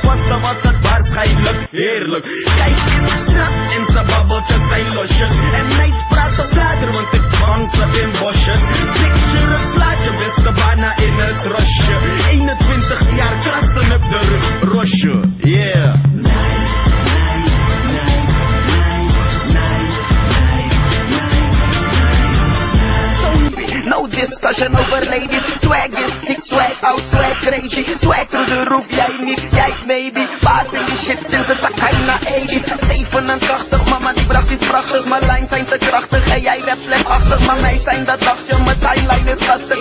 vaste was het waarschijnlijk heerlijk. Kijk eens strak en zijn babbeltjes zijn losjes. En meis praat op later, want ik vang ze in bosjes. Picture een plaatje, beste bana in het rosje. 21 jaar krassen op de rug, rosje, yeah. No discussion over ladies. Swag is sick, swag out, swag crazy. Swag through the roof, jij niet, jij maybe. Baas in die shit sinds het Takayna 80's. 87, mama die bracht iets prachtigs. Mijn lines zijn te krachtig en jij werd slechtachtig. Maar mij zijn dat dacht je, mijn timeline is lastig.